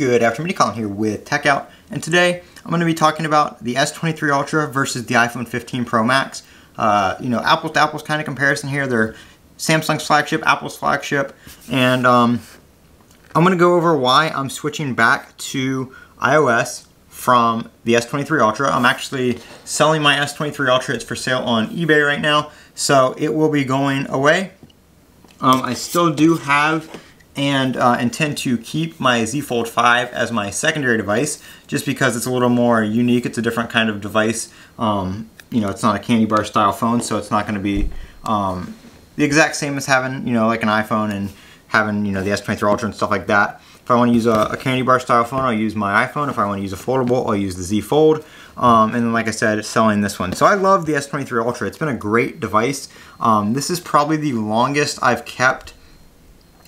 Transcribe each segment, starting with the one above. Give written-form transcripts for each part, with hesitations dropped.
Good afternoon, Colin here with TechOut, and today I'm going to be talking about the S23 Ultra versus the iPhone 15 Pro Max. Apples to apples kind of comparison here. They're Samsung's flagship, Apple's flagship, and I'm going to go over why I'm switching back to iOS from the S23 Ultra. I'm actually selling my S23 Ultra. It's for sale on eBay right now, so it will be going away. I still do have and intend to keep my Z Fold 5 as my secondary device, just because it's a little more unique. It's a different kind of device. It's not a candy bar style phone, so it's not going to be the exact same as having, like an iPhone and having, the S23 Ultra and stuff like that. If I want to use a candy bar style phone, I'll use my iPhone. If I want to use a foldable, I'll use the Z Fold. And then, like I said, selling this one. So I love the S23 Ultra. It's been a great device. This is probably the longest I've kept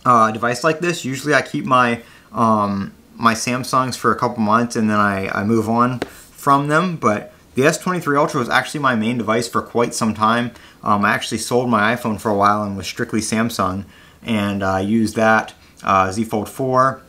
a device like this. Usually I keep my my Samsungs for a couple months and then I move on from them, but the S23 Ultra was actually my main device for quite some time. I actually sold my iPhone for a while and was strictly Samsung, and I used that Z Fold 4,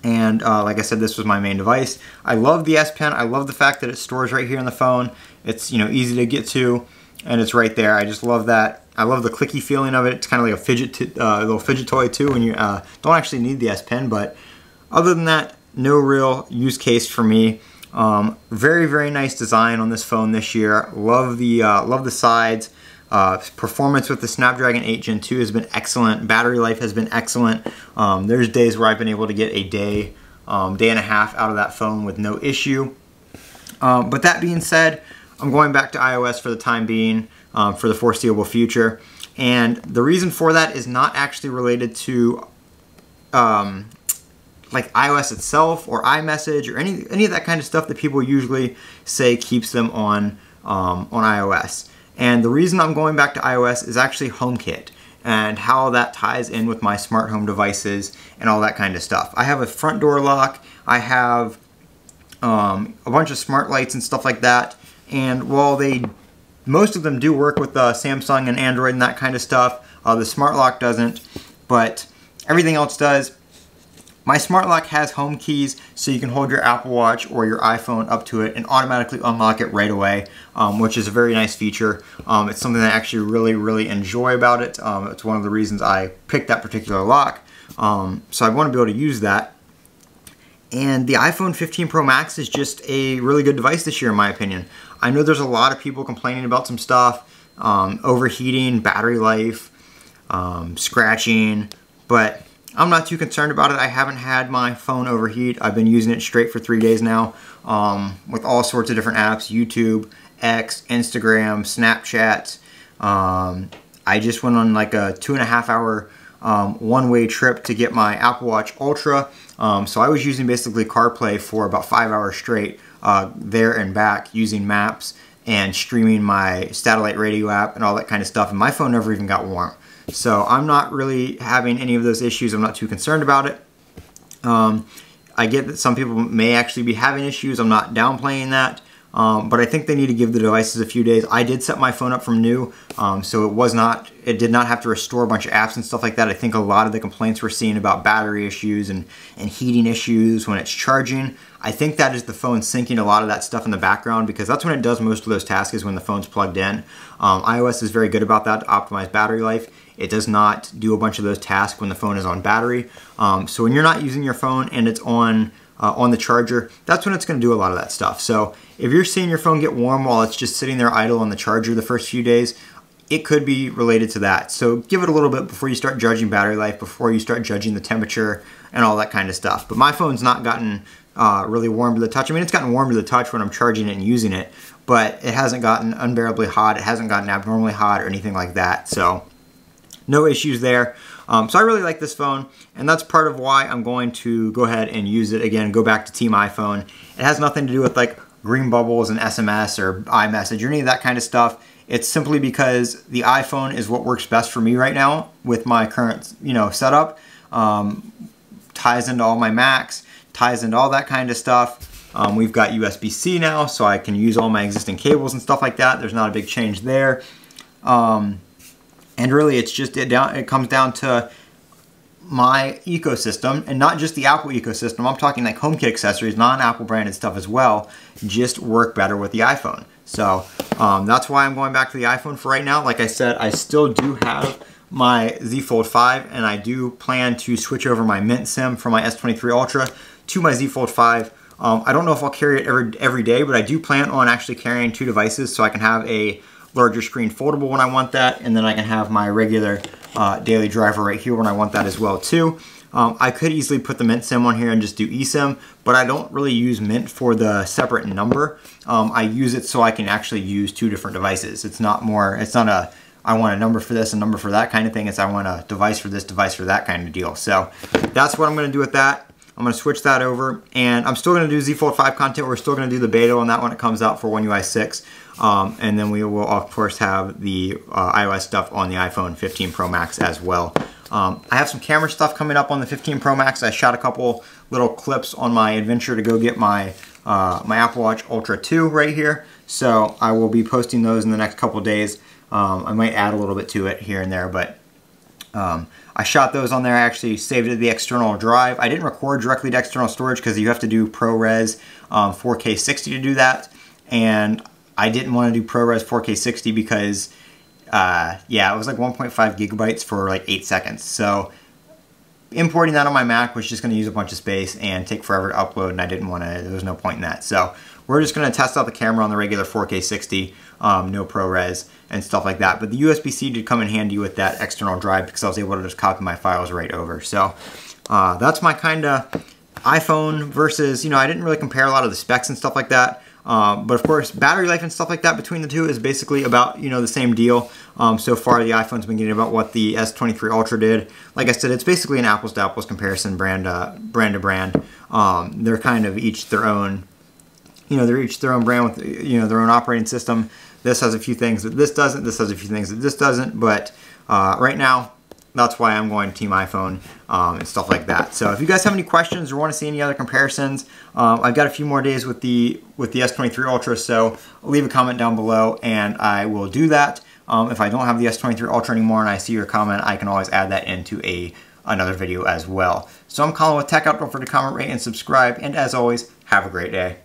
and like I said, this was my main device. I love the S Pen. I love the fact that it stores right here in the phone. It's easy to get to, and it's right there. I just love that. I love the clicky feeling of it. It's kind of like a little fidget toy too, when you don't actually need the S Pen. But other than that, no real use case for me. Very, very nice design on this phone this year. Love the sides. Performance with the Snapdragon 8 Gen 2 has been excellent. Battery life has been excellent. There's days where I've been able to get a day and a half out of that phone with no issue. But that being said, I'm going back to iOS for the time being, for the foreseeable future. And the reason for that is not actually related to like iOS itself or iMessage or any of that kind of stuff that people usually say keeps them on iOS. And the reason I'm going back to iOS is actually HomeKit and how that ties in with my smart home devices and all that kind of stuff. I have a front door lock. I have a bunch of smart lights and stuff like that. And while most of them do work with Samsung and Android and that kind of stuff, the smart lock doesn't, but everything else does. My smart lock has home keys, so you can hold your Apple Watch or your iPhone up to it and automatically unlock it right away, which is a very nice feature. It's something that I actually really, really enjoy about it. It's one of the reasons I picked that particular lock. So I want to be able to use that. And the iPhone 15 Pro Max is just a really good device this year, in my opinion. I know there's a lot of people complaining about some stuff, overheating, battery life, scratching, but I'm not too concerned about it. I haven't had my phone overheat. I've been using it straight for 3 days now, with all sorts of different apps: YouTube, X, Instagram, Snapchat. I just went on like a 2.5 hour one-way trip to get my Apple Watch Ultra. So I was using basically CarPlay for about 5 hours straight, there and back, using maps and streaming my satellite radio app and all that kind of stuff. And my phone never even got warm. So I'm not really having any of those issues. I'm not too concerned about it. I get that some people may actually be having issues. I'm not downplaying that. But I think they need to give the devices a few days. I did set my phone up from new, so it did not have to restore a bunch of apps and stuff like that. I think a lot of the complaints we're seeing about battery issues and heating issues when it's charging, I think that is the phone syncing a lot of that stuff in the background, because that's when it does most of those tasks, is when the phone's plugged in. iOS is very good about that, to optimize battery life. It does not do a bunch of those tasks when the phone is on battery. So when you're not using your phone and it's on the charger, that's when it's going to do a lot of that stuff. So if you're seeing your phone get warm while it's just sitting there idle on the charger the first few days, it could be related to that. So give it a little bit before you start judging battery life, before you start judging the temperature and all that kind of stuff. But my phone's not gotten really warm to the touch. I mean, it's gotten warm to the touch when I'm charging it and using it, but it hasn't gotten unbearably hot. It hasn't gotten abnormally hot or anything like that. So no issues there. So I really like this phone, and that's part of why I'm going to go ahead and use it again, go back to Team iPhone. It has nothing to do with like green bubbles and SMS or iMessage or any of that kind of stuff. It's simply because the iPhone is what works best for me right now with my current, setup. Ties into all my Macs, ties into all that kind of stuff. We've got USB-C now, so I can use all my existing cables and stuff like that. There's not a big change there. And really, it's just it comes down to my ecosystem, and not just the Apple ecosystem, I'm talking like HomeKit accessories, non-Apple branded stuff as well, just work better with the iPhone. So that's why I'm going back to the iPhone for right now. Like I said, I still do have my Z Fold 5, and I do plan to switch over my Mint SIM from my S23 Ultra to my Z Fold 5. I don't know if I'll carry it every day, but I do plan on actually carrying 2 devices so I can have a larger screen foldable when I want that, and then I can have my regular daily driver right here when I want that as well too. I could easily put the Mint SIM on here and just do eSIM, but I don't really use Mint for the separate number. I use it so I can actually use 2 different devices. It's not a I want a number for this, a number for that kind of thing. It's I want a device for this, device for that kind of deal. So that's what I'm going to do with that. I'm going to switch that over, and I'm still going to do Z Fold 5 content. We're still going to do the beta on that when it comes out for One UI 6. And then we will, of course, have the iOS stuff on the iPhone 15 Pro Max as well. I have some camera stuff coming up on the 15 Pro Max. I shot a couple little clips on my adventure to go get my my Apple Watch Ultra 2 right here. So I will be posting those in the next couple days. I might add a little bit to it here and there, but I shot those on there. I actually saved it to the external drive. I didn't record directly to external storage because you have to do ProRes 4K 60 to do that. And I didn't want to do ProRes 4K 60 because, yeah, it was like 1.5 gigabytes for like 8 seconds. So importing that on my Mac was just going to use a bunch of space and take forever to upload, and I didn't want to, there was no point in that. So we're just going to test out the camera on the regular 4K 60, no ProRes and stuff like that. But the USB-C did come in handy with that external drive because I was able to just copy my files right over. So that's my kind of iPhone versus, you know, I didn't really compare a lot of the specs and stuff like that. But of course, battery life and stuff like that between the two is basically about, you know, the same deal. So far, the iPhone's been getting about what the S23 Ultra did. Like I said, it's basically an apples to apples comparison, brand to brand. They're kind of each their own, you know, they're each their own brand with, you know, their own operating system. This has a few things that this doesn't. This has a few things that this doesn't. But right now, that's why I'm going Team iPhone and stuff like that. So if you guys have any questions or want to see any other comparisons, I've got a few more days with the S23 Ultra, so leave a comment down below and I will do that. If I don't have the S23 Ultra anymore and I see your comment, I can always add that into another video as well. So I'm Colin with Tech Out. Don't forget to comment, rate, and subscribe. And as always, have a great day.